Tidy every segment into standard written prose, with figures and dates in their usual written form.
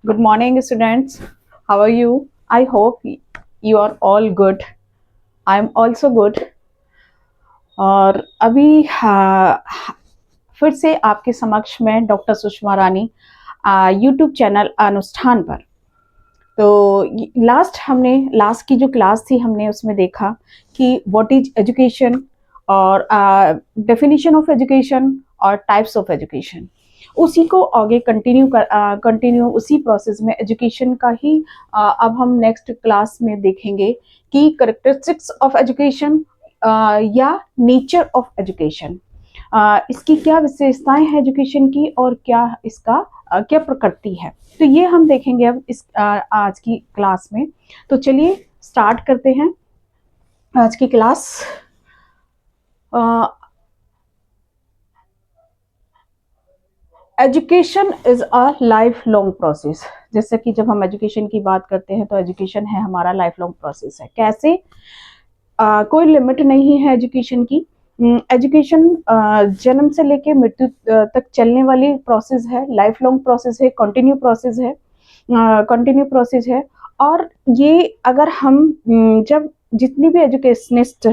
Good morning, students. How are you? I hope you are all good. I am also good. और अभी फिर से आपके समक्ष में डॉक्टर सुषमा रानी यूट्यूब चैनल अनुष्ठान पर। तो लास्ट की जो क्लास थी हमने उसमें देखा कि व्हाट इज एजुकेशन और डेफिनेशन ऑफ एजुकेशन और टाइप्स ऑफ एजुकेशन। उसी को आगे कंटिन्यू उसी प्रोसेस में एजुकेशन का ही अब हम नेक्स्ट क्लास में देखेंगे कि करेक्टरिस्टिक्स ऑफ एजुकेशन या नेचर ऑफ एजुकेशन, इसकी क्या विशेषताएं हैं एजुकेशन की और क्या इसका क्या प्रकृति है। तो ये हम देखेंगे अब इस आज की क्लास में। तो चलिए स्टार्ट करते हैं आज की class. Education is a life long process. जैसे कि जब हम एजुकेशन की बात करते हैं तो एजुकेशन है हमारा लाइफ लॉन्ग प्रोसेस है। कैसे? कोई लिमिट नहीं है एजुकेशन की। एजुकेशन जन्म से लेके मृत्यु तक चलने वाली प्रोसेस है, लाइफ लॉन्ग प्रोसेस है, कंटिन्यू प्रोसेस है। और ये अगर हम जब जितनी भी एजुकेशनिस्ट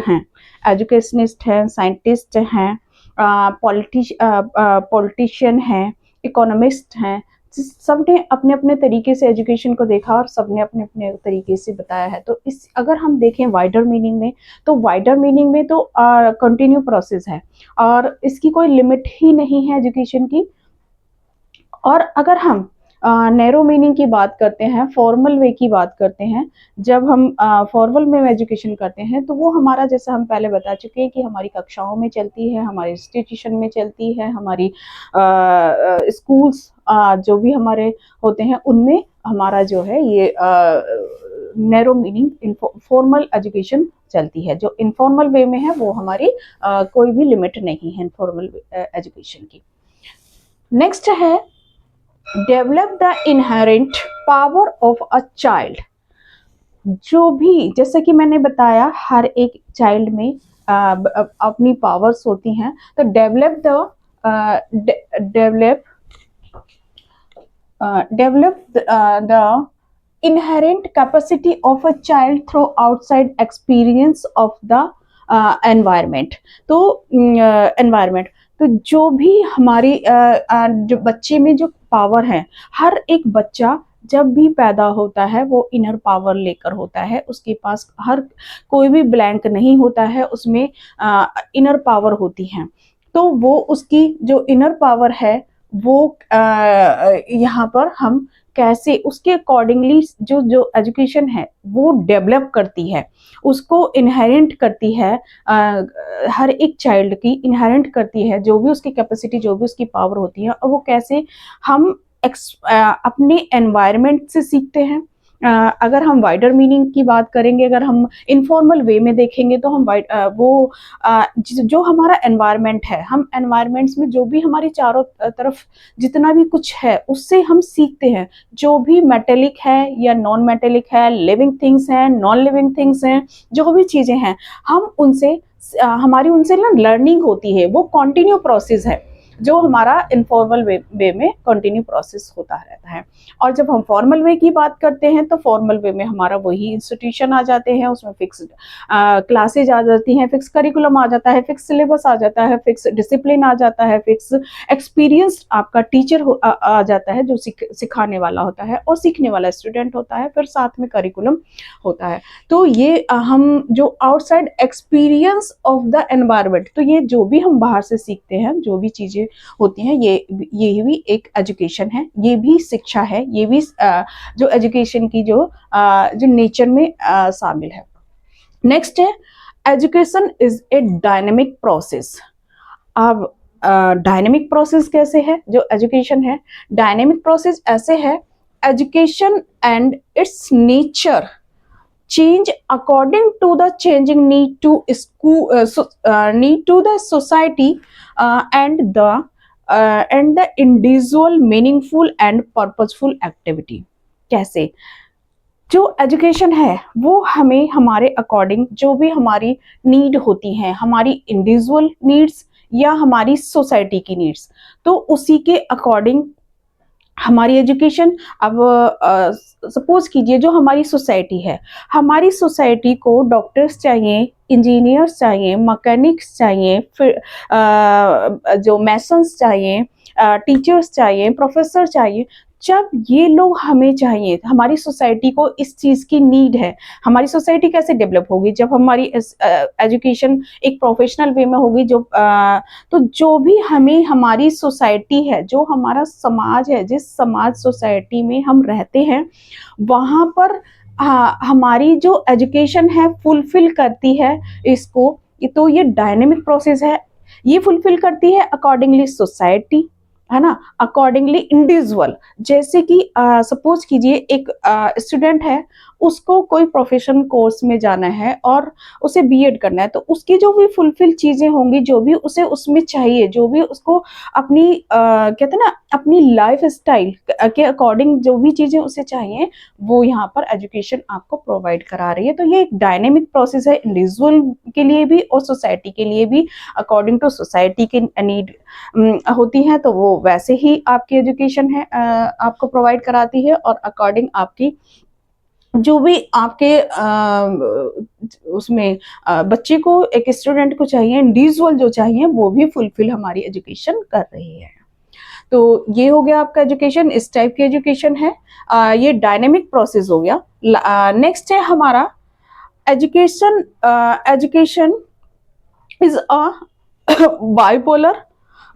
हैं, साइंटिस्ट हैं, पॉलिटिशियन हैं, इकोनॉमिस्ट हैं, सबने अपने अपने तरीके से एजुकेशन को देखा और सबने अपने अपने तरीके से बताया है। तो इस अगर हम देखें वाइडर मीनिंग में, तो वाइडर मीनिंग में तो कंटिन्यू प्रोसेस है और इसकी कोई लिमिट ही नहीं है एजुकेशन की। और अगर हम नैरो मीनिंग की बात करते हैं, फॉर्मल वे की बात करते हैं, जब हम फॉर्मल में एजुकेशन करते हैं तो वो हमारा, जैसा हम पहले बता चुके हैं कि हमारी कक्षाओं में चलती है, हमारे इंस्टीट्यूशन में चलती है, हमारी स्कूल्स जो भी हमारे होते हैं उनमें हमारा जो है ये नैरो मीनिंग फॉर्मल एजुकेशन चलती है। जो इनफॉर्मल वे में है वो हमारी कोई भी लिमिट नहीं है इनफॉर्मल एजुकेशन की। नेक्स्ट है develop the inherent power of a child. जो भी, जैसे कि मैंने बताया, हर एक चाइल्ड में अपनी पावर्स होती हैं। तो develop the inherent capacity of a child through outside experience of the environment। तो environment, तो जो भी हमारी जो बच्चे में जो पावर है, हर एक बच्चा जब भी पैदा होता है वो इनर पावर लेकर होता है। उसके पास हर कोई भी ब्लैंक नहीं होता है, उसमें इनर पावर होती है। तो वो उसकी जो इनर पावर है वो यहाँ पर हम कैसे उसके अकॉर्डिंगली जो जो एजुकेशन है वो डेवलप करती है, उसको इनहेरेंट करती है, हर एक चाइल्ड की इनहेरेंट करती है जो भी उसकी कैपेसिटी, जो भी उसकी पावर होती है। और वो कैसे हम अपने एनवायरनमेंट से सीखते हैं। अगर हम वाइडर मीनिंग की बात करेंगे, अगर हम इनफॉर्मल वे में देखेंगे तो हम जो हमारा एनवायरनमेंट है, हम एनवायरनमेंट्स में जो भी हमारे चारों तरफ जितना भी कुछ है उससे हम सीखते हैं। जो भी मेटेलिक है या नॉन मेटेलिक है, लिविंग थिंग्स हैं, नॉन लिविंग थिंग्स हैं, जो भी चीजें हैं हम उनसे हमारी उनसे ना लर्निंग होती है। वो कंटिन्यू प्रोसेस है जो हमारा इनफॉर्मल वे में कंटिन्यू प्रोसेस होता रहता है। और जब हम फॉर्मल वे की बात करते हैं तो फॉर्मल वे में हमारा वही इंस्टीट्यूशन आ जाते हैं, उसमें फिक्स क्लासेज आ जाती हैं, फिक्स करिकुलम आ जाता है, फिक्स सिलेबस आ जाता है, फिक्स डिसिप्लिन आ जाता है, फिक्स एक्सपीरियंस आपका टीचर आ जाता है जो सिखाने वाला होता है और सीखने वाला स्टूडेंट होता है, फिर साथ में करिकुलम होता है। तो ये हम जो outside experience of the environment, तो ये जो भी हम बाहर से सीखते हैं, जो भी चीजें होती हैं, ये भी एक एजुकेशन है, ये भी शिक्षा है, ये भी जो एजुकेशन की जो नेचर में शामिल है। नेक्स्ट है education is a dynamic process. अब डायनेमिक प्रोसेस कैसे है? जो एजुकेशन है डायनेमिक प्रोसेस ऐसे है, education and it's nature change according to the changing need to the society and the individual meaningful and purposeful activity। कैसे? जो एजुकेशन है वो हमें हमारे अकॉर्डिंग जो भी हमारी नीड होती है, हमारी इंडिविजुअल नीड्स या हमारी सोसाइटी की नीड्स, तो उसी के अकॉर्डिंग हमारी एजुकेशन, अब सपोज कीजिए जो हमारी सोसाइटी है, हमारी सोसाइटी को डॉक्टर्स चाहिए, इंजीनियर्स चाहिए, मैकेनिक्स चाहिए, फिर जो मैसन्स चाहिए, टीचर्स चाहिए, प्रोफेसर चाहिए। जब ये लोग हमें चाहिए, हमारी सोसाइटी को इस चीज़ की नीड है। हमारी सोसाइटी कैसे डेवलप होगी? जब हमारी एजुकेशन एक प्रोफेशनल वे में होगी, तो जो भी हमें हमारी सोसाइटी है, जो हमारा समाज है, जिस समाज सोसाइटी में हम रहते हैं, वहाँ पर हमारी जो एजुकेशन है फुलफिल करती है इसको। तो ये डायनेमिक प्रोसेस है, ये फुलफिल करती है अकॉर्डिंगली सोसाइटी, है ना, अकॉर्डिंगली इंडिविजुअल। जैसे कि सपोज कीजिए एक स्टूडेंट है, उसको कोई प्रोफेशन कोर्स में जाना है और उसे बीएड करना है, तो उसकी जो भी फुलफिल चीजें होंगी, जो भी उसे उसमें चाहिए, जो भी उसको अपनी कहते हैं ना, अपनी लाइफ स्टाइल के अकॉर्डिंग जो भी चीजें उसे चाहिए, वो यहाँ पर एजुकेशन आपको प्रोवाइड करा रही है। तो ये एक डायनेमिक प्रोसेस है, इंडिविजुअल के लिए भी और सोसाइटी के लिए भी। अकॉर्डिंग टू सोसाइटी की नीड होती है, तो वो वैसे ही आपकी एजुकेशन है आपको प्रोवाइड कराती है, और अकॉर्डिंग आपकी जो भी आपके उसमें बच्चे को, एक स्टूडेंट को चाहिए, इंडिविजुअल जो चाहिए, वो भी फुलफिल हमारी एजुकेशन कर रही है। तो ये हो गया आपका एजुकेशन, इस टाइप की एजुकेशन है। ये डायनेमिक प्रोसेस हो गया। नेक्स्ट है हमारा education. Education is a bipolar,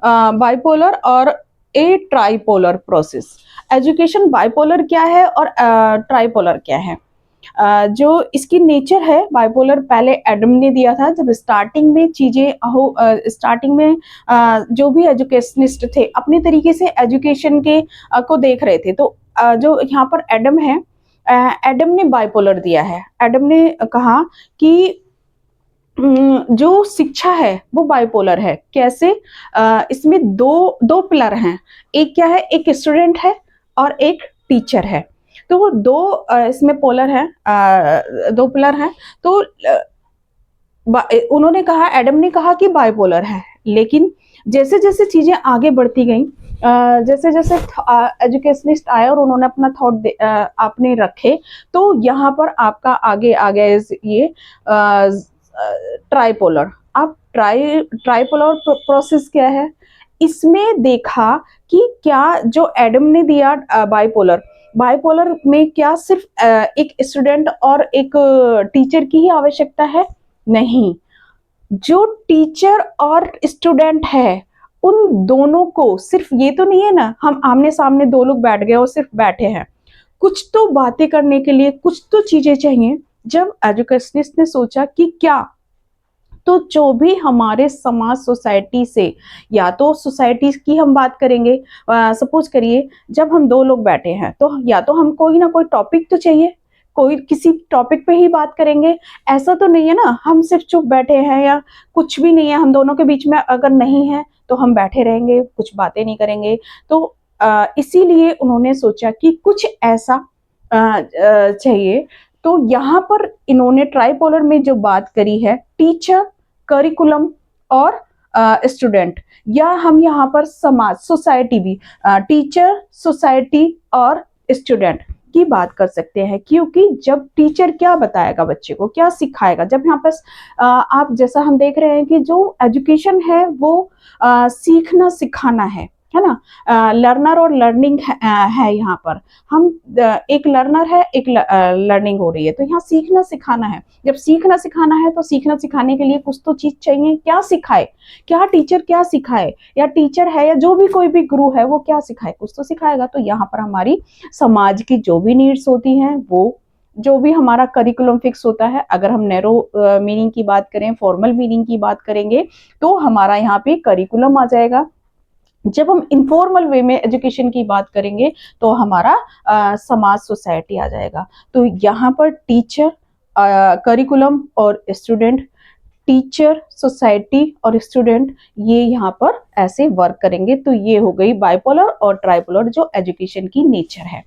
bipolar और ए ट्राइपोलर प्रोसेस। एजुकेशन बाइपोलर क्या है और ट्राइपोलर क्या है? जो इसकी नेचर है बाइपोलर, पहले एडम ने दिया था, जब स्टार्टिंग में चीजें हो, स्टार्टिंग में जो भी एजुकेशनिस्ट थे अपने तरीके से एजुकेशन के को देख रहे थे, तो जो यहाँ पर एडम है, एडम ने बाइपोलर दिया है। एडम ने कहा कि जो शिक्षा है वो बाइपोलर है। कैसे? इसमें दो दो पिलर हैं। एक क्या है? एक स्टूडेंट है और एक टीचर है। तो वो दो इसमें पोलर है, दो पिलर हैं। तो उन्होंने कहा, एडम ने कहा कि बाइपोलर है। लेकिन जैसे जैसे चीजें आगे बढ़ती गई, जैसे जैसे एजुकेशनिस्ट आए और उन्होंने अपना थॉट आपने रखे, तो यहाँ पर आपका आगे आ गया ये ट्राइपोलर। अब ट्राइपोलर प्रोसेस क्या है? इसमें देखा कि क्या जो एडम ने दिया बाइपोलर, बाइपोलर में क्या सिर्फ एक स्टूडेंट और एक टीचर की ही आवश्यकता है? नहीं, जो टीचर और स्टूडेंट है उन दोनों को, सिर्फ ये तो नहीं है ना हम आमने सामने दो लोग बैठ गए और सिर्फ बैठे हैं, कुछ तो बातें करने के लिए कुछ तो चीजें चाहिए। जब एजुकेशनिस्ट ने सोचा कि क्या, तो जो भी हमारे समाज सोसाइटी से, या तो सोसाइटी की हम बात करेंगे, सपोज करिए जब हम दो लोग बैठे हैं, तो या तो हम कोई ना कोई टॉपिक तो चाहिए, कोई किसी टॉपिक पे ही बात करेंगे। ऐसा तो नहीं है ना हम सिर्फ चुप बैठे हैं या कुछ भी नहीं है, हम दोनों के बीच में अगर नहीं है तो हम बैठे रहेंगे, कुछ बातें नहीं करेंगे। तो इसीलिए उन्होंने सोचा कि कुछ ऐसा चाहिए। तो यहाँ पर इन्होंने ट्राइपोलर में जो बात करी है, टीचर, करिकुलम और स्टूडेंट, या हम यहाँ पर समाज, सोसाइटी भी, टीचर, सोसाइटी और स्टूडेंट की बात कर सकते हैं। क्योंकि जब टीचर क्या बताएगा बच्चे को, क्या सिखाएगा, जब यहाँ पर आप जैसा हम देख रहे हैं कि जो एजुकेशन है वो सीखना सिखाना है ना, लर्नर और लर्निंग है यहाँ पर। हम एक लर्नर है, एक लर्निंग हो रही है, तो यहाँ सीखना सिखाना है। जब सीखना सिखाना है तो सीखना सिखाने के लिए कुछ तो चीज चाहिए। क्या सिखाए? क्या टीचर क्या सिखाए, या टीचर है या जो भी कोई भी गुरु है वो क्या सिखाए? कुछ तो सिखाएगा। तो यहाँ पर हमारी समाज की जो भी नीड्स होती हैं, वो जो भी हमारा करिकुलम फिक्स होता है, अगर हम नैरो मीनिंग की बात करें, फॉर्मल मीनिंग की बात करेंगे, तो हमारा यहाँ पे करिकुलम आ जाएगा। जब हम इनफॉर्मल वे में एजुकेशन की बात करेंगे तो हमारा समाज, सोसाइटी आ जाएगा। तो यहाँ पर टीचर, करिकुलम और स्टूडेंट, टीचर, सोसाइटी और स्टूडेंट, ये यहाँ पर ऐसे वर्क करेंगे। तो ये हो गई बाइपोलर और ट्राइपोलर जो एजुकेशन की नेचर है।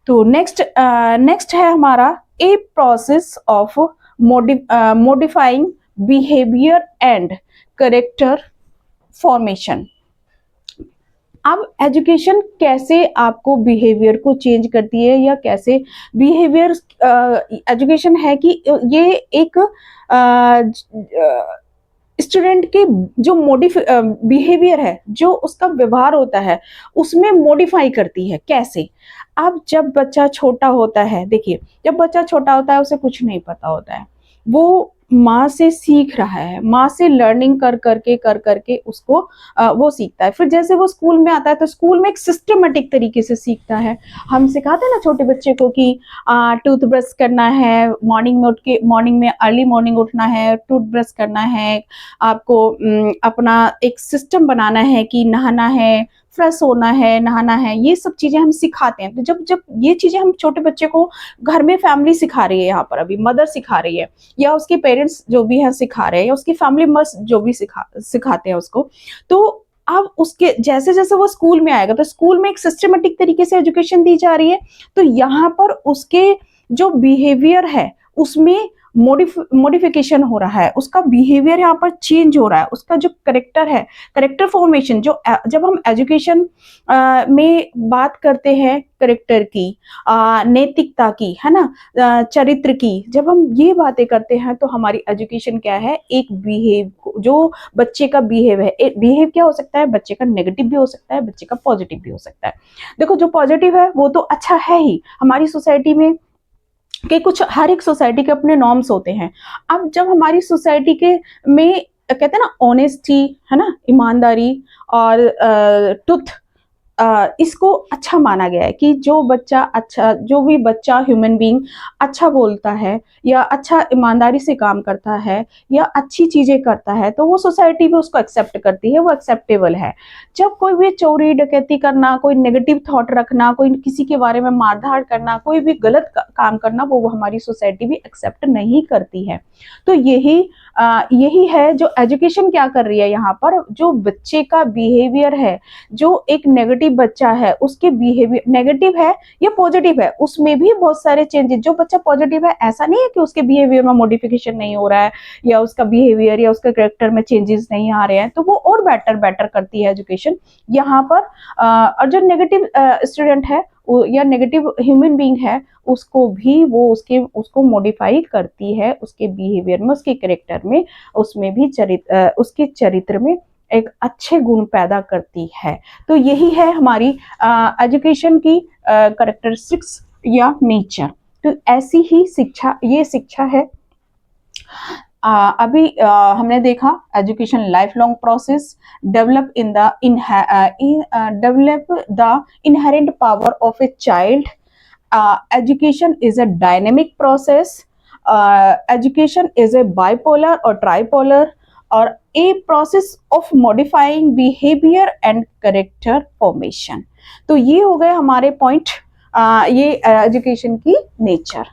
तो नेक्स्ट है हमारा a process of modifying behaviour and character formation. अब एजुकेशन कैसे आपको बिहेवियर को चेंज करती है, या कैसे बिहेवियर एजुकेशन है कि ये एक स्टूडेंट के जो बिहेवियर है, जो उसका व्यवहार होता है, उसमें मॉडिफाई करती है। कैसे? अब जब बच्चा छोटा होता है, देखिए जब बच्चा छोटा होता है उसे कुछ नहीं पता होता है, वो माँ से सीख रहा है, माँ से लर्निंग कर करके उसको वो सीखता है। फिर जैसे वो स्कूल में आता है तो स्कूल में एक सिस्टमेटिक तरीके से सीखता है। हम सिखाते हैं ना छोटे बच्चे को कि टूथ ब्रश करना है, मॉर्निंग में उठ के, मॉर्निंग में अर्ली मॉर्निंग उठना है, टूथ ब्रश करना है, आपको अपना एक सिस्टम बनाना है कि नहाना है, फ्रेश होना है, नहाना है, ये सब चीजें हम सिखाते हैं। तो जब जब ये चीजें हम छोटे बच्चे को घर में फैमिली सिखा रही है, यहाँ पर अभी मदर सिखा रही है, या उसके पेरेंट्स जो भी हैं सिखा रहे हैं, या उसकी फैमिली मेंबर्स जो भी सिखाते हैं उसको, तो अब उसके जैसे जैसे वो स्कूल में आएगा तो स्कूल में एक सिस्टमेटिक तरीके से एजुकेशन दी जा रही है, तो यहाँ पर उसके जो बिहेवियर है उसमें मॉडिफिकेशन हो रहा है, उसका बिहेवियर यहाँ पर चेंज हो रहा है, उसका जो करेक्टर है, करेक्टर फॉर्मेशन, जो जब हम एजुकेशन में बात करते हैं करेक्टर की, नैतिकता की, है ना, चरित्र की, जब हम ये बातें करते हैं तो हमारी एजुकेशन क्या है, एक बिहेव, जो बच्चे का बिहेव है, एक बिहेव क्या हो सकता है, बच्चे का नेगेटिव भी हो सकता है, बच्चे का पॉजिटिव भी हो सकता है। देखो जो पॉजिटिव है वो तो अच्छा है ही, हमारी सोसाइटी में कि कुछ, हर एक सोसाइटी के अपने नॉर्म्स होते हैं। अब जब हमारी सोसाइटी के में कहते हैं ना ऑनेस्टी, है ना, ईमानदारी और ट्रुथ, इसको अच्छा माना गया है कि जो बच्चा अच्छा, जो भी बच्चा ह्यूमन बीइंग अच्छा बोलता है, या अच्छा ईमानदारी से काम करता है, या अच्छी चीजें करता है, तो वो सोसाइटी भी उसको एक्सेप्ट करती है, वो एक्सेप्टेबल है। जब कोई भी चोरी डकैती करना, कोई नेगेटिव थॉट रखना, कोई किसी के बारे में मारधाड़ करना, कोई भी गलत काम करना, वो हमारी सोसाइटी भी एक्सेप्ट नहीं करती है। तो यही है जो एजुकेशन क्या कर रही है यहाँ पर, जो बच्चे का बिहेवियर है, जो एक नेगेटिव बच्चा है उसके बिहेवियर नेगेटिव है या पॉजिटिव है, उसमें भी बहुत सारे चेंजेस, जो बच्चा पॉजिटिव है ऐसा नहीं है कि उसके बिहेवियर में मॉडिफिकेशन नहीं हो रहा है, या उसका बिहेवियर या उसके कैरेक्टर में चेंजेस नहीं आ रहे हैं, तो वो और बेटर बेटर करती है एजुकेशन यहाँ पर। और जो नेगेटिव स्टूडेंट है या नेगेटिव ह्यूमन बीइंग है, उसको भी वो उसको मॉडिफाई करती है, उसके बिहेवियर में, उसके कैरेक्टर में, उसमें भी उसके चरित्र में एक अच्छे गुण पैदा करती है। तो यही है हमारी एजुकेशन की करेक्टरिस्टिक्स या नेचर। तो ऐसी ही शिक्षा, ये शिक्षा है। अभी हमने देखा education life long process, develop the inherent power of a child, education is a dynamic process, education is a bipolar or tripolar, or a process of modifying behavior and character formation। तो ये हो गए हमारे point, ये education की nature.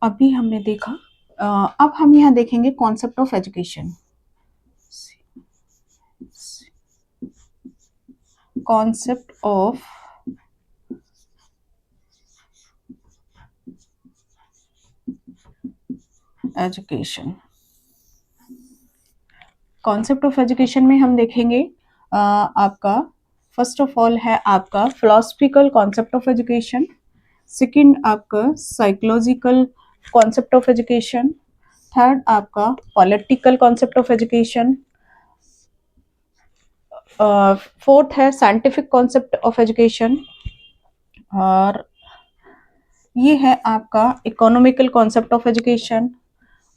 अभी हमने देखा, अब हम यहाँ देखेंगे concept of education. Concept of education, concept of education में हम देखेंगे आपका फर्स्ट ऑफ ऑल है आपका philosophical concept of education, second आपका psychological concept of education, third आपका political concept of education, fourth है साइंटिफिक कॉन्सेप्ट ऑफ एजुकेशन, और ये है आपका इकोनॉमिकल कॉन्सेप्ट ऑफ एजुकेशन,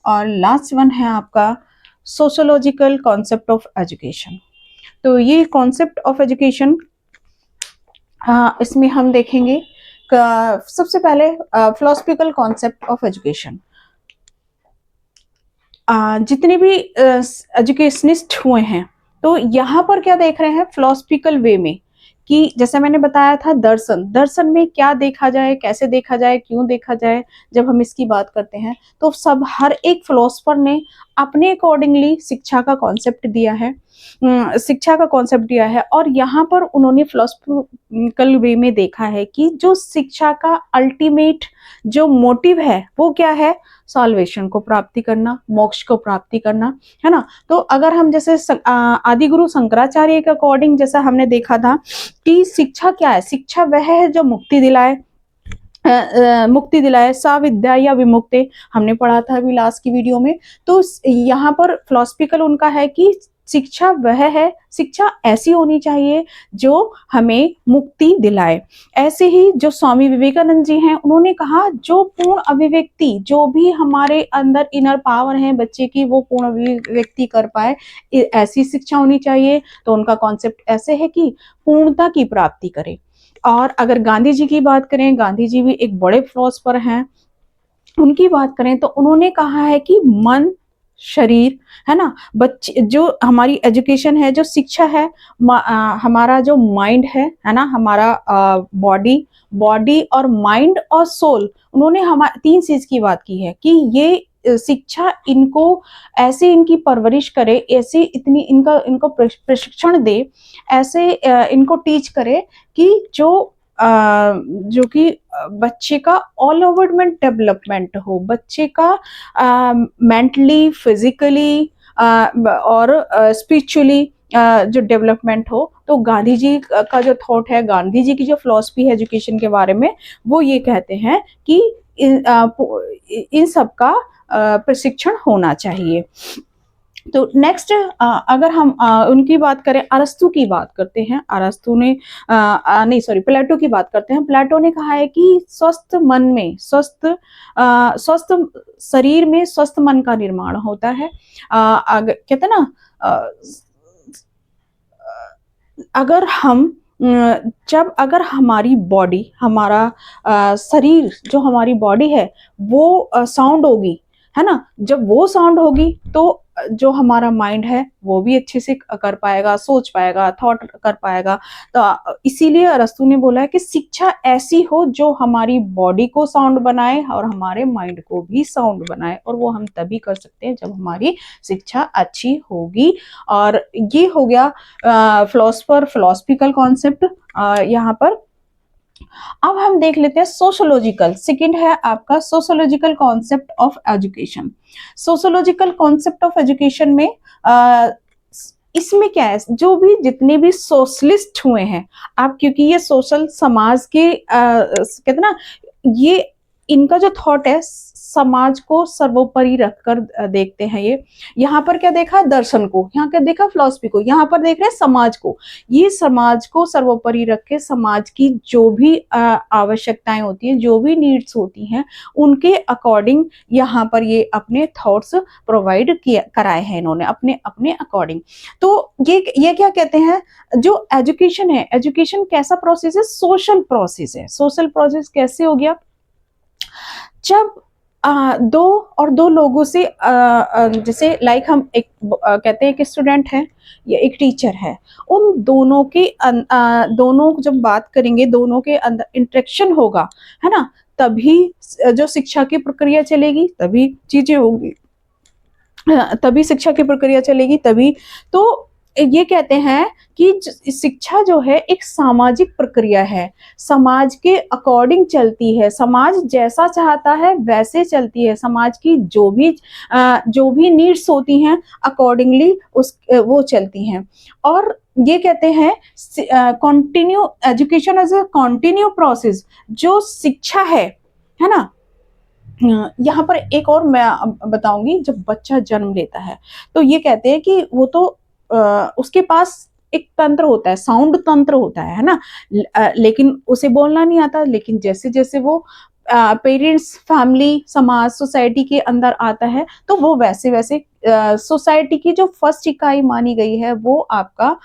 और लास्ट वन है आपका सोशोलॉजिकल कॉन्सेप्ट ऑफ एजुकेशन। तो ये कॉन्सेप्ट ऑफ एजुकेशन, इसमें हम देखेंगे सबसे पहले फिलोसफिकल कॉन्सेप्ट ऑफ एजुकेशन। जितने भी एजुकेशनिस्ट हुए हैं तो यहाँ पर क्या देख रहे हैं फिलोसफिकल वे में, कि जैसे मैंने बताया था दर्शन, दर्शन में क्या देखा जाए, कैसे देखा जाए, क्यों देखा जाए, जब हम इसकी बात करते हैं तो सब हर एक फिलोसफर ने अपने अकॉर्डिंगली शिक्षा का कॉन्सेप्ट दिया है। शिक्षा का कॉन्सेप्ट दिया है। और यहाँ पर उन्होंने फिलोसफिकल वे में देखा है कि जो शिक्षा का अल्टीमेट जो मोटिव है वो क्या है, सॉल्वेशन को प्राप्ति करना, मोक्ष को प्राप्ति करना, है ना। तो अगर हम जैसे आदि गुरु शंकराचार्य के अकॉर्डिंग जैसा हमने देखा था कि शिक्षा क्या है, शिक्षा वह है जो मुक्ति दिलाए, मुक्ति दिलाए, सा विद्या या विमुक्ति, हमने पढ़ा था अभी लास्ट की वीडियो में। तो यहाँ पर फिलोसफिकल उनका है कि शिक्षा वह है, शिक्षा ऐसी होनी चाहिए जो हमें मुक्ति दिलाए। ऐसे ही जो स्वामी विवेकानंद जी हैं, उन्होंने कहा जो पूर्ण अभिव्यक्ति, जो भी हमारे अंदर इनर पावर है बच्चे की, वो पूर्ण अभिव्यक्ति कर पाए, ऐसी शिक्षा होनी चाहिए। तो उनका कॉन्सेप्ट ऐसे है कि पूर्णता की प्राप्ति करे। और अगर गांधी जी की बात करें, गांधी जी भी एक बड़े फिलोसफर हैं, उनकी बात करें तो उन्होंने कहा है कि मन, शरीर, है ना, बच्चे, जो हमारी एजुकेशन है, जो शिक्षा है, हमारा जो माइंड है ना, हमारा बॉडी और माइंड और सोल, उन्होंने हमारे 3 चीज की बात की है कि ये शिक्षा इनको ऐसे इनकी परवरिश करे, ऐसे इतनी इनको प्रशिक्षण दे, ऐसे इनको टीच करे कि जो कि बच्चे का ऑल ओवरमेंट डेवलपमेंट हो, बच्चे का मेंटली, फिजिकली और स्पिरिचुअली जो डेवलपमेंट हो। तो गांधी जी का जो थॉट है, गांधी जी की जो फिलॉसफी है एजुकेशन के बारे में, वो ये कहते हैं कि इन सब का प्रशिक्षण होना चाहिए। तो नेक्स्ट अगर हम उनकी बात करें, अरस्तु की बात करते हैं। अरस्तु ने नहीं सॉरी प्लेटो की बात करते हैं। प्लेटो ने कहा है कि स्वस्थ मन में स्वस्थ शरीर में स्वस्थ मन का निर्माण होता है। कहते हैं ना, अगर हम अगर हमारी बॉडी, हमारा शरीर, जो हमारी बॉडी है वो साउंड होगी, है ना, जब वो साउंड होगी तो जो हमारा माइंड है वो भी अच्छे से कर पाएगा, सोच पाएगा, थॉट कर पाएगा। तो इसीलिए अरस्तु ने बोला है कि शिक्षा ऐसी हो जो हमारी बॉडी को साउंड बनाए और हमारे माइंड को भी साउंड बनाए, और वो हम तभी कर सकते हैं जब हमारी शिक्षा अच्छी होगी। और ये हो गया फिलोसफिकल कॉन्सेप्ट यहाँ पर। अब हम देख लेते हैं सोशोलॉजिकल। सेकंड है आपका sociological concept of education. Sociological concept of education में इसमें क्या है, जो भी जितने भी सोशलिस्ट हुए हैं आप, क्योंकि ये सोशल समाज के कहते ना, ये इनका जो थॉट है समाज को सर्वोपरि रखकर देखते हैं। ये यहाँ पर क्या देखा, दर्शन को, यहाँ क्या देखा, फिलॉसफी को, यहाँ पर देख रहे हैं समाज को। ये समाज को सर्वोपरि रख के समाज की जो भी आवश्यकताएं होती हैं, जो भी नीड्स होती हैं, उनके अकॉर्डिंग यहाँ पर ये अपने थॉट्स प्रोवाइड कराए हैं इन्होंने अपने अपने अकॉर्डिंग। तो ये क्या कहते हैं, जो एजुकेशन है, एजुकेशन कैसा प्रोसेस है, सोशल प्रोसेस है। सोशल प्रोसेस कैसे हो गया, जब दो लोगों से जैसे लाइक हम एक कहते हैं कि स्टूडेंट है या एक टीचर है, उन दोनों के दोनों जब बात करेंगे, दोनों के अंदर इंटरेक्शन होगा, है ना, तभी जो शिक्षा की प्रक्रिया चलेगी, तभी चीजें होंगी, तभी शिक्षा की प्रक्रिया चलेगी, तभी। तो ये कहते हैं कि शिक्षा जो है एक सामाजिक प्रक्रिया है, समाज के अकॉर्डिंग चलती है, समाज जैसा चाहता है वैसे चलती है, समाज की जो भी नीड्स होती हैं अकॉर्डिंगली वो चलती हैं। और ये कहते हैं continue education as a continue process. जो शिक्षा है ना, यहाँ पर एक और मैं बताऊंगी, जब बच्चा जन्म लेता है तो ये कहते हैं कि वो तो उसके पास एक तंत्र होता है, साउंड तंत्र होता है ना, लेकिन उसे बोलना नहीं आता। लेकिन जैसे जैसे वो पेरेंट्स, फैमिली, समाज, सोसाइटी के अंदर आता है तो वो वैसे वैसे सोसाइटी की जो फर्स्ट इकाई मानी गई है वो आपका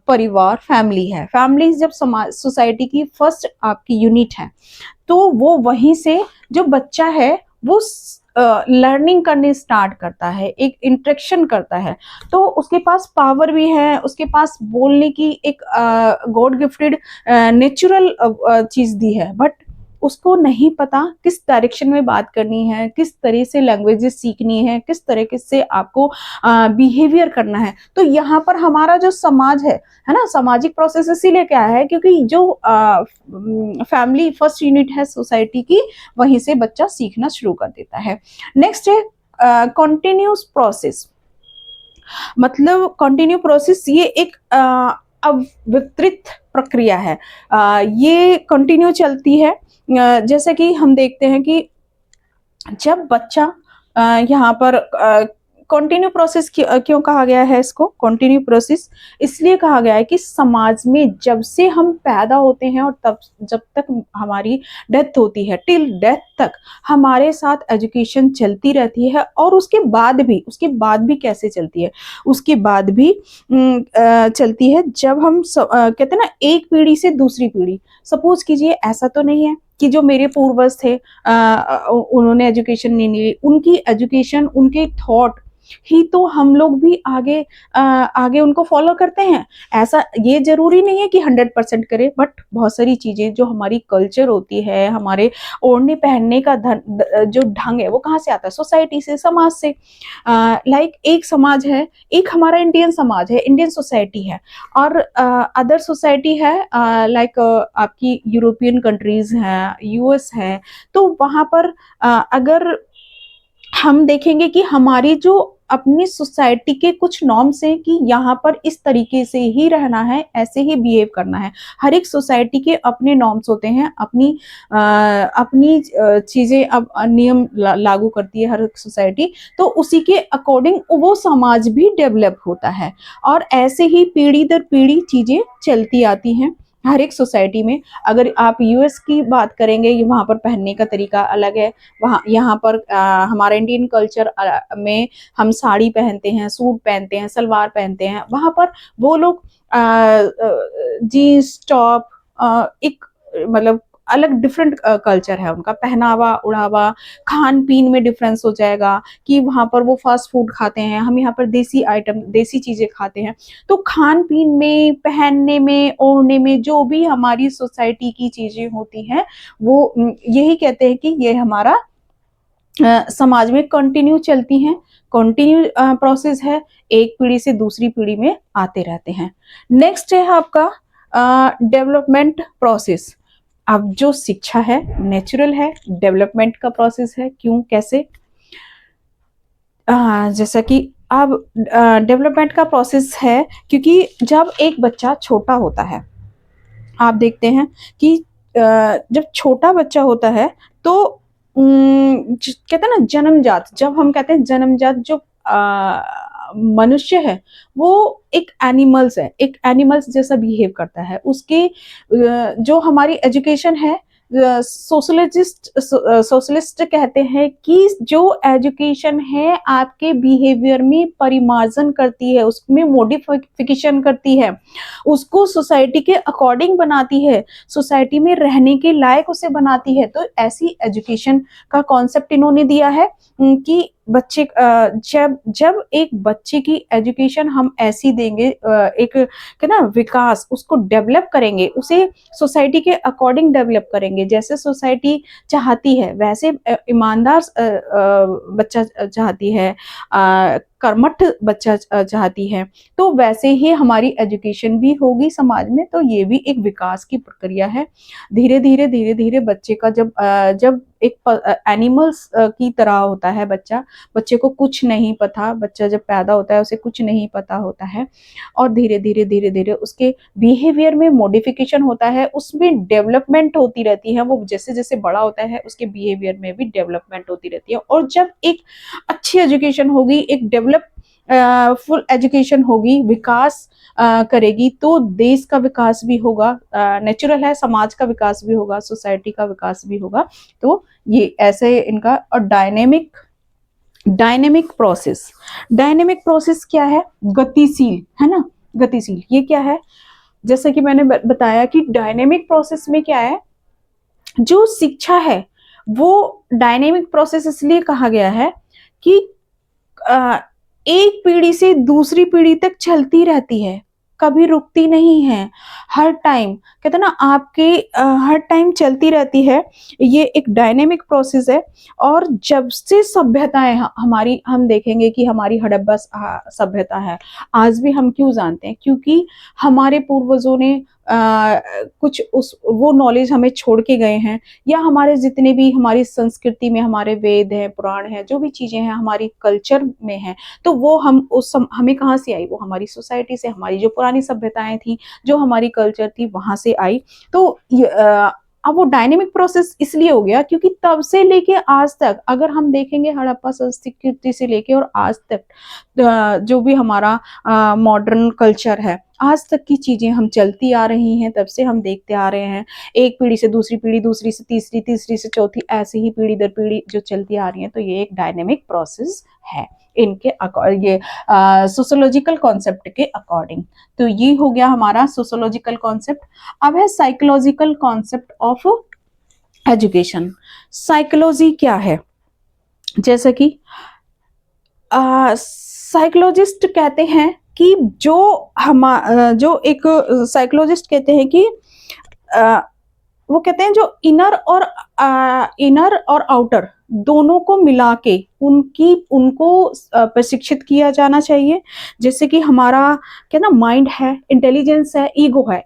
परिवार, फैमिली है। फैमिली जब समाज, सोसाइटी की फर्स्ट आपकी यूनिट है, तो वो वहीं से जो बच्चा है वो लर्निंग करने स्टार्ट करता है, एक इंटरेक्शन करता है। तो उसके पास पावर भी है, उसके पास बोलने की एक गॉड गिफ्टेड नेचुरल चीज दी है। बट उसको नहीं पता किस डायरेक्शन में बात करनी है, किस तरह से लैंग्वेजेस सीखनी है, किस तरीके से आपको बिहेवियर करना है। तो यहाँ पर हमारा जो समाज है ना, सामाजिक प्रोसेस इसीलिए क्या है, क्योंकि जो फैमिली फर्स्ट यूनिट है सोसाइटी की, वहीं से बच्चा सीखना शुरू कर देता है। नेक्स्ट है कॉन्टिन्यूस प्रोसेस। मतलब कंटिन्यू प्रोसेस ये एक अवितरित प्रक्रिया है। ये कंटिन्यू चलती है। जैसे कि हम देखते हैं कि जब बच्चा यहाँ पर कंटिन्यू प्रोसेस क्यों कहा गया है इसको कंटिन्यू प्रोसेस, इसलिए कहा गया है कि समाज में जब से हम पैदा होते हैं और तब जब तक हमारी डेथ होती है, टिल डेथ तक हमारे साथ एजुकेशन चलती रहती है। और उसके बाद भी कैसे चलती है, उसके बाद भी चलती है जब हम कहते हैं ना, एक पीढ़ी से दूसरी पीढ़ी। सपोज कीजिए ऐसा तो नहीं है कि जो मेरे पूर्वज थे उन्होंने एजुकेशन नहीं ली, उनकी एजुकेशन, उनके थॉट ही तो हम लोग भी आगे उनको फॉलो करते हैं। ऐसा ये जरूरी नहीं है कि 100% करें, बट बहुत सारी चीजें जो हमारी कल्चर होती है, हमारे ओढ़ने पहनने का जो ढंग है, वो कहाँ से आता है? सोसाइटी से, समाज से। लाइक एक समाज है, एक हमारा इंडियन समाज है, इंडियन सोसाइटी है, और अदर सोसाइटी है लाइक आपकी यूरोपियन कंट्रीज हैं, यूएस है। तो वहां पर अगर हम देखेंगे कि हमारी जो अपनी सोसाइटी के कुछ नॉर्म्स हैं कि यहाँ पर इस तरीके से ही रहना है, ऐसे ही बिहेव करना है। हर एक सोसाइटी के अपने नॉर्म्स होते हैं, अपनी चीजें अब नियम लागू करती है हर एक सोसाइटी। तो उसी के अकॉर्डिंग वो समाज भी डेवलप होता है, और ऐसे ही पीढ़ी दर पीढ़ी चीजें चलती आती हैं हर एक सोसाइटी में। अगर आप यूएस की बात करेंगे, वहां पर पहनने का तरीका अलग है। वहाँ यहाँ पर हमारा इंडियन कल्चर में हम साड़ी पहनते हैं, सूट पहनते हैं, सलवार पहनते हैं। वहां पर वो लोग जीन्स टॉप, एक मतलब अलग डिफरेंट कल्चर है उनका। पहनावा उड़ावा, खान पीन में डिफरेंस हो जाएगा कि वहां पर वो फास्ट फूड खाते हैं, हम यहाँ पर देसी आइटम, देसी चीजें खाते हैं। तो खान पीन में, पहनने में, ओढ़ने में जो भी हमारी सोसाइटी की चीजें होती हैं, वो यही कहते हैं कि ये हमारा समाज में कंटिन्यू चलती हैं, कंटिन्यू प्रोसेस है, एक पीढ़ी से दूसरी पीढ़ी में आते रहते हैं। नेक्स्ट है आपका डेवलपमेंट प्रोसेस। अब जो शिक्षा है नेचुरल है, डेवलपमेंट का प्रोसेस है। क्यों, कैसे? जैसा कि अब डेवलपमेंट का प्रोसेस है क्योंकि जब एक बच्चा छोटा होता है, आप देखते हैं कि जब छोटा बच्चा होता है तो कहते हैं ना जन्मजात, जब हम कहते हैं जन्मजात जो मनुष्य है, वो एक एनिमल्स जैसा बिहेव करता है। उसके जो हमारी एजुकेशन है, सोशलिस्ट कहते हैं कि जो एजुकेशन है आपके बिहेवियर में परिमार्जन करती है, उसमें मॉडिफिकेशन करती है, उसको सोसाइटी के अकॉर्डिंग बनाती है, सोसाइटी में रहने के लायक उसे बनाती है। तो ऐसी एजुकेशन का कॉन्सेप्ट इन्होंने दिया है कि बच्चे जब एक बच्चे की एजुकेशन हम ऐसी देंगे, एक ना विकास, उसको डेवलप करेंगे, उसे सोसाइटी के अकॉर्डिंग डेवलप करेंगे। जैसे सोसाइटी चाहती है वैसे ईमानदार बच्चा चाहती है, कर्मठ बच्चा चाहती है, तो वैसे ही हमारी एजुकेशन भी होगी समाज में। तो ये भी एक विकास की प्रक्रिया है। धीरे धीरे बच्चे का जब एक एनिमल्स की तरह होता है बच्चा, बच्चे को कुछ नहीं पता, बच्चा जब पैदा होता है उसे कुछ नहीं पता होता है, और धीरे धीरे उसके बिहेवियर में मॉडिफिकेशन होता है, उसमें डेवलपमेंट होती रहती है। वो जैसे जैसे बड़ा होता है उसके बिहेवियर में भी डेवलपमेंट होती रहती है। और जब एक अच्छी एजुकेशन होगी, एक फुल एजुकेशन होगी, विकास करेगी, तो देश का विकास भी होगा, नेचुरल है, समाज का विकास भी होगा, सोसाइटी का विकास भी होगा। तो ये ऐसे इनका। और डायनेमिक प्रोसेस क्या है? गतिशील, है ना, गतिशील। ये क्या है? जैसे कि मैंने बताया कि डायनेमिक प्रोसेस में क्या है, जो शिक्षा है वो डायनेमिक प्रोसेस इसलिए कहा गया है कि एक पीढ़ी से दूसरी पीढ़ी तक चलती रहती है, कभी रुकती नहीं है, हर टाइम कहते हैं ना आपके हर टाइम चलती रहती है। ये एक डायनेमिक प्रोसेस है। और जब से सभ्यताएं हमारी, हम देखेंगे कि हमारी हड़प्पा सभ्यता है, आज भी हम क्यों जानते हैं, क्योंकि हमारे पूर्वजों ने कुछ उस वो नॉलेज हमें छोड़ के गए हैं, या हमारे जितने भी हमारी संस्कृति में हमारे वेद हैं, पुराण हैं, जो भी चीजें हैं हमारी कल्चर में हैं, तो वो हम हमें कहाँ से आई, वो हमारी सोसाइटी से, हमारी जो पुरानी सभ्यताएं थी, जो हमारी कल्चर थी, वहां से आई। तो अब वो डायनेमिक प्रोसेस इसलिए हो गया क्योंकि तब से लेके आज तक अगर हम देखेंगे हड़प्पा संस्कृति से लेके और आज तक जो भी हमारा मॉडर्न कल्चर है, आज तक की चीजें हम चलती आ रही हैं, तब से हम देखते आ रहे हैं। एक पीढ़ी से दूसरी पीढ़ी, दूसरी से तीसरी, तीसरी से चौथी, ऐसे ही पीढ़ी दर पीढ़ी जो चलती आ रही है। तो ये एक डायनेमिक प्रोसेस है इनके ये सोशोलॉजिकल कॉन्सेप्ट के अकॉर्डिंग। तो ये हो गया हमारा सोशोलॉजिकल कॉन्सेप्ट। अब है psychological concept of education. Psychology क्या है, जैसे कि साइकोलॉजिस्ट कहते हैं कि जो एक साइकोलॉजिस्ट कहते हैं कि वो कहते हैं जो इनर और आउटर दोनों को मिला के उनको प्रशिक्षित किया जाना चाहिए। जैसे कि हमारा क्या ना माइंड है, इंटेलिजेंस है, ईगो है।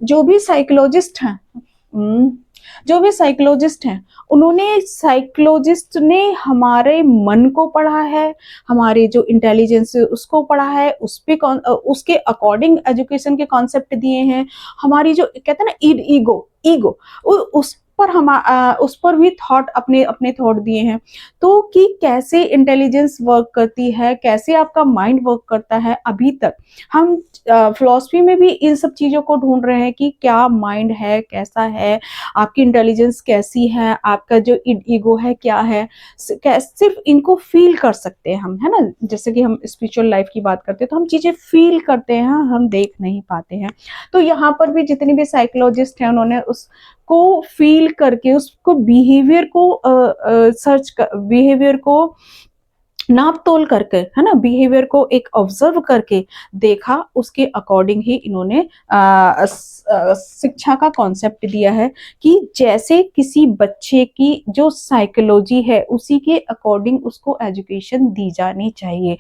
जो भी साइकोलॉजिस्ट हैं, जो भी साइकोलॉजिस्ट हैं, साइकोलॉजिस्ट ने हमारे मन को पढ़ा है, हमारे जो इंटेलिजेंस है उसको पढ़ा है, उसके अकॉर्डिंग एजुकेशन के कॉन्सेप्ट दिए हैं। हमारी जो कहते हैं ना ईगो उस पर भी थॉट अपने अपने थॉट दिए हैं। तो कि कैसे इंटेलिजेंस वर्क करती है, कैसे आपका माइंड वर्क करता है। अभी तक हम फिलॉसफी में भी इन सब चीजों को ढूंढ रहे हैं कि क्या माइंड है, कैसा है, आपकी इंटेलिजेंस कैसी है, आपका जो ईगो है क्या है। सिर्फ इनको फील कर सकते हैं हम, है ना। जैसे कि हम स्पिरिचुअल लाइफ की बात करते हैं तो हम चीजें फील करते हैं, हम देख नहीं पाते हैं। तो यहाँ पर भी जितने भी साइकोलॉजिस्ट हैं उन्होंने उसको फील करके, उसको बिहेवियर को नाप तोल करके, है ना, बिहेवियर को एक ऑब्जर्व करके देखा, उसके अकॉर्डिंग ही इन्होंने शिक्षा का कॉन्सेप्ट दिया है कि जैसे किसी बच्चे की जो साइकोलॉजी है उसी के अकॉर्डिंग उसको एजुकेशन दी जानी चाहिए।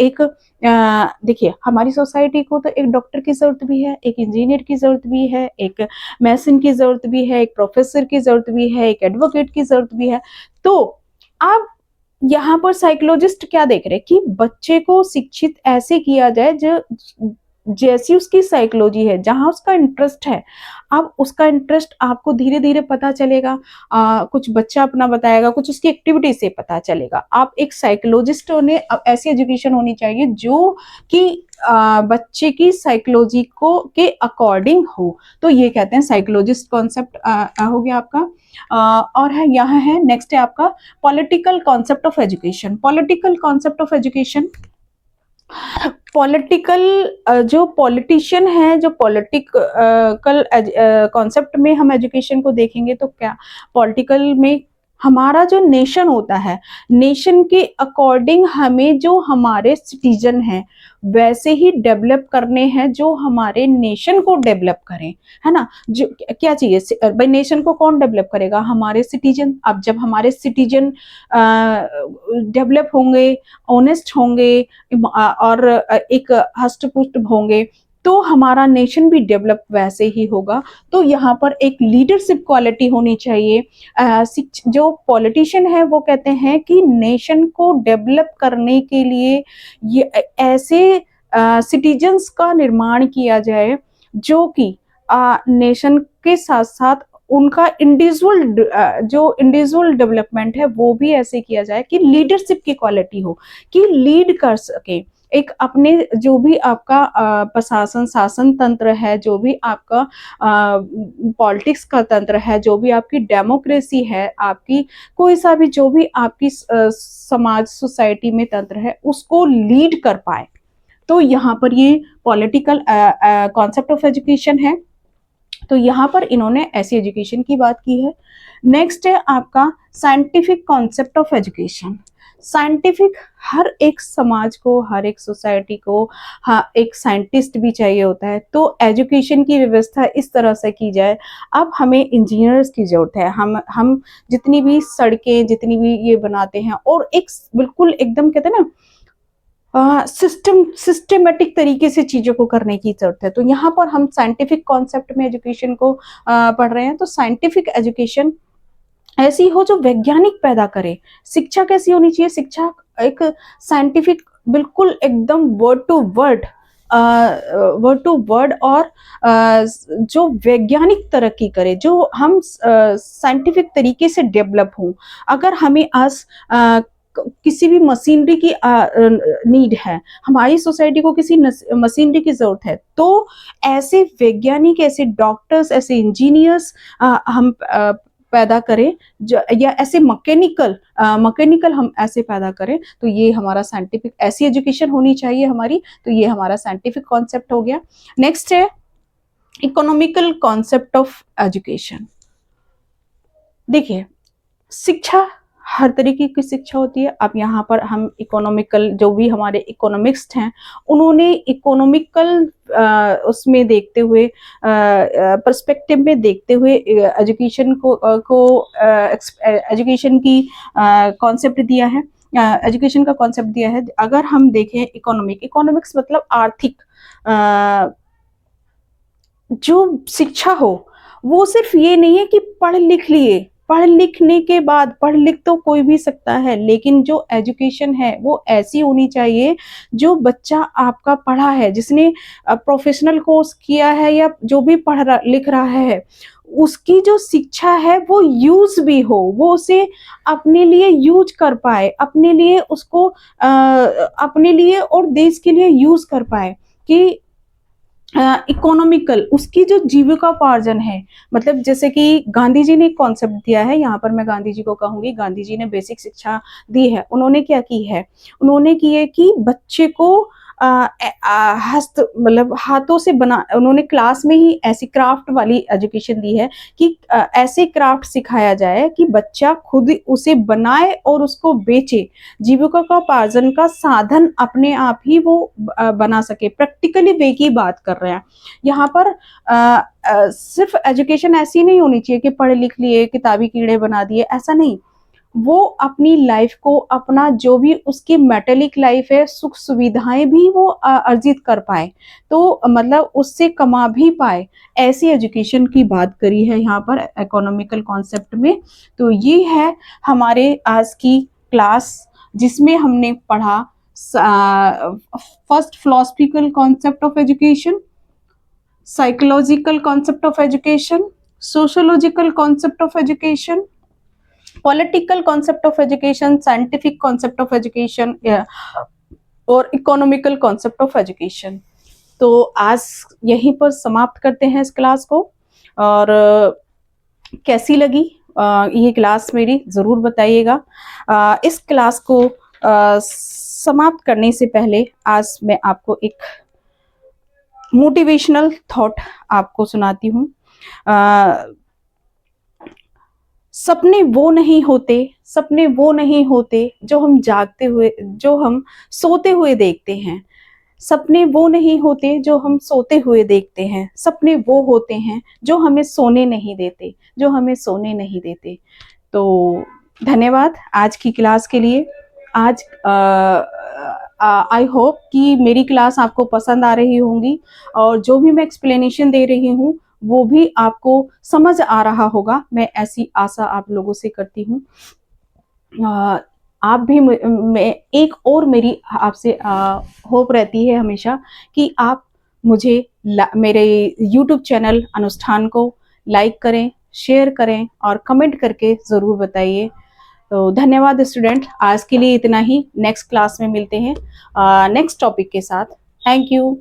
एक देखिए हमारी सोसाइटी को तो एक डॉक्टर की जरूरत भी है, एक इंजीनियर की जरूरत भी है, एक मैसन की जरूरत भी है, एक प्रोफेसर की जरूरत भी है, एक एडवोकेट की जरूरत भी है। तो आप यहाँ पर साइकोलॉजिस्ट क्या देख रहे हैं कि बच्चे को शिक्षित ऐसे किया जाए जो जैसी उसकी साइकोलॉजी है, जहां उसका इंटरेस्ट है। अब उसका इंटरेस्ट आपको धीरे धीरे पता चलेगा, कुछ बच्चा अपना बताएगा, कुछ उसकी एक्टिविटी से पता चलेगा। आप एक साइकोलॉजिस्ट होने, ऐसी एजुकेशन होनी चाहिए जो कि बच्चे की साइकोलॉजी को के अकॉर्डिंग हो। तो ये कहते हैं साइकोलॉजिस्ट कॉन्सेप्ट हो गया आपका। और है यहाँ है नेक्स्ट है आपका political concept of education. Political concept of education, political जो पॉलिटिशियन है, जो पॉलिटिकल कॉन्सेप्ट में हम एजुकेशन को देखेंगे तो क्या पॉलिटिकल में हमारा जो नेशन होता है, नेशन के अकॉर्डिंग हमें जो हमारे सिटीजन हैं वैसे ही डेवलप करने हैं जो हमारे नेशन को डेवलप करें, है ना। जो क्या चाहिए भाई, नेशन को कौन डेवलप करेगा, हमारे सिटीजन। अब जब हमारे सिटीजन डेवलप होंगे, ऑनेस्ट होंगे और एक हष्ट-पुष्ट होंगे तो हमारा नेशन भी डेवलप वैसे ही होगा। तो यहाँ पर एक लीडरशिप क्वालिटी होनी चाहिए। जो पॉलिटिशियन है वो कहते हैं कि नेशन को डेवलप करने के लिए ये ऐसे सिटीजन्स का निर्माण किया जाए जो कि नेशन के साथ साथ उनका इंडिविजुअल डेवलपमेंट है वो भी ऐसे किया जाए कि लीडरशिप की क्वालिटी हो, कि लीड कर सके। एक अपने जो भी आपका प्रशासन शासन तंत्र है, जो भी आपका पॉलिटिक्स का तंत्र है, जो भी आपकी डेमोक्रेसी है, आपकी कोई सा भी जो भी आपकी समाज सोसाइटी में तंत्र है उसको लीड कर पाए। तो यहाँ पर ये पॉलिटिकल कॉन्सेप्ट ऑफ एजुकेशन है। तो यहाँ पर इन्होंने ऐसी एजुकेशन की बात की है। नेक्स्ट है आपका scientific concept of education. Scientific, हर एक समाज को, हर एक सोसाइटी को हाँ एक साइंटिस्ट भी चाहिए होता है। तो एजुकेशन की व्यवस्था इस तरह से की जाए। अब हमें इंजीनियर्स की जरूरत है। हम जितनी भी सड़कें, जितनी भी ये बनाते हैं, और एक बिल्कुल एकदम कहते हैं ना सिस्टमेटिक तरीके से चीजों को करने की जरूरत है। तो यहाँ पर हम साइंटिफिक कॉन्सेप्ट में एजुकेशन को पढ़ रहे हैं। तो साइंटिफिक एजुकेशन ऐसी हो जो वैज्ञानिक पैदा करे। शिक्षा कैसी होनी चाहिए? शिक्षा एक साइंटिफिक, बिल्कुल एकदम वर्ड टू वर्ड, और जो वैज्ञानिक तरक्की करे, जो हम साइंटिफिक तरीके से डेवलप हों। अगर हमें आज किसी भी मशीनरी की नीड है, हमारी सोसाइटी को किसी मशीनरी की जरूरत है, तो ऐसे वैज्ञानिक, ऐसे डॉक्टर्स, ऐसे इंजीनियर्स हम पैदा करें, या ऐसे मैकेनिकल हम ऐसे पैदा करें। तो ये हमारा साइंटिफिक, ऐसी एजुकेशन होनी चाहिए हमारी। तो ये हमारा साइंटिफिक कॉन्सेप्ट हो गया। नेक्स्ट है इकोनॉमिकल कॉन्सेप्ट ऑफ एजुकेशन। देखिए, शिक्षा हर तरीके की शिक्षा होती है। अब यहाँ पर हम इकोनॉमिकल, जो भी हमारे इकोनॉमिक्स हैं, उन्होंने इकोनॉमिकल उसमें देखते हुए, पर्सपेक्टिव में देखते हुए एजुकेशन एजुकेशन की कॉन्सेप्ट दिया है, एजुकेशन का कॉन्सेप्ट दिया है। अगर हम देखें इकोनॉमिक्स मतलब आर्थिक, जो शिक्षा हो वो सिर्फ ये नहीं है कि पढ़ लिख लिए, पढ़ लिखने के बाद, पढ़ लिख तो कोई भी सकता है, लेकिन जो एजुकेशन है वो ऐसी होनी चाहिए जो बच्चा आपका पढ़ा है, जिसने प्रोफेशनल कोर्स किया है या जो भी पढ़ रहा लिख रहा है, उसकी जो शिक्षा है वो यूज भी हो, वो उसे अपने लिए यूज कर पाए, अपने लिए उसको अपने लिए और देश के लिए यूज कर पाए। कि इकोनॉमिकल, उसकी जो जीविकोपार्जन है, मतलब जैसे कि गांधी जी ने कॉन्सेप्ट दिया है, यहाँ पर मैं गांधी जी को कहूंगी, गांधी जी ने बेसिक शिक्षा दी है। उन्होंने क्या की है? उन्होंने की है कि बच्चे को हस्त मतलब हाथों से बना, उन्होंने क्लास में ही ऐसी क्राफ्ट वाली एजुकेशन दी है कि ऐसे क्राफ्ट सिखाया जाए कि बच्चा खुद उसे बनाए और उसको बेचे, जीविका का उपार्जन का साधन अपने आप ही वो बना सके। प्रैक्टिकली वे की बात कर रहे हैं यहाँ पर। सिर्फ एजुकेशन ऐसी नहीं होनी चाहिए कि पढ़ लिख लिए, किताबी कीड़े बना दिए, ऐसा नहीं। वो अपनी लाइफ को, अपना जो भी उसकी मेटेलिक लाइफ है, सुख सुविधाएं भी वो अर्जित कर पाए, तो मतलब उससे कमा भी पाए, ऐसी एजुकेशन की बात करी है यहाँ पर इकोनॉमिकल कॉन्सेप्ट में। तो ये है हमारे आज की क्लास, जिसमें हमने पढ़ा first philosophical concept of education, psychological concept of education, sociological concept of education, political concept of education, scientific concept of education, और इकोनॉमिकल कॉन्सेप्ट ऑफ एजुकेशन। तो आज यहीं पर समाप्त करते हैं इस क्लास को। और कैसी लगी ये क्लास मेरी, जरूर बताइएगा। इस क्लास को समाप्त करने से पहले आज मैं आपको एक मोटिवेशनल थॉट आपको सुनाती हूँ। सपने वो नहीं होते, सपने वो नहीं होते जो हम जागते हुए, जो हम सोते हुए देखते हैं। सपने वो नहीं होते जो हम सोते हुए देखते हैं। सपने वो होते हैं जो हमें सोने नहीं देते, जो हमें सोने नहीं देते। तो धन्यवाद आज की क्लास के लिए। आज आई होप कि मेरी क्लास आपको पसंद आ रही होंगी, और जो भी मैं एक्सप्लेनेशन दे रही हूँ वो भी आपको समझ आ रहा होगा। मैं ऐसी आशा आप लोगों से करती हूँ। आप भी, मैं एक और मेरी आपसे होप रहती है हमेशा कि आप मुझे मेरे YouTube चैनल अनुष्ठान को लाइक करें, शेयर करें और कमेंट करके ज़रूर बताइए। तो धन्यवाद स्टूडेंट, आज के लिए इतना ही। नेक्स्ट क्लास में मिलते हैं नेक्स्ट टॉपिक के साथ। Thank you.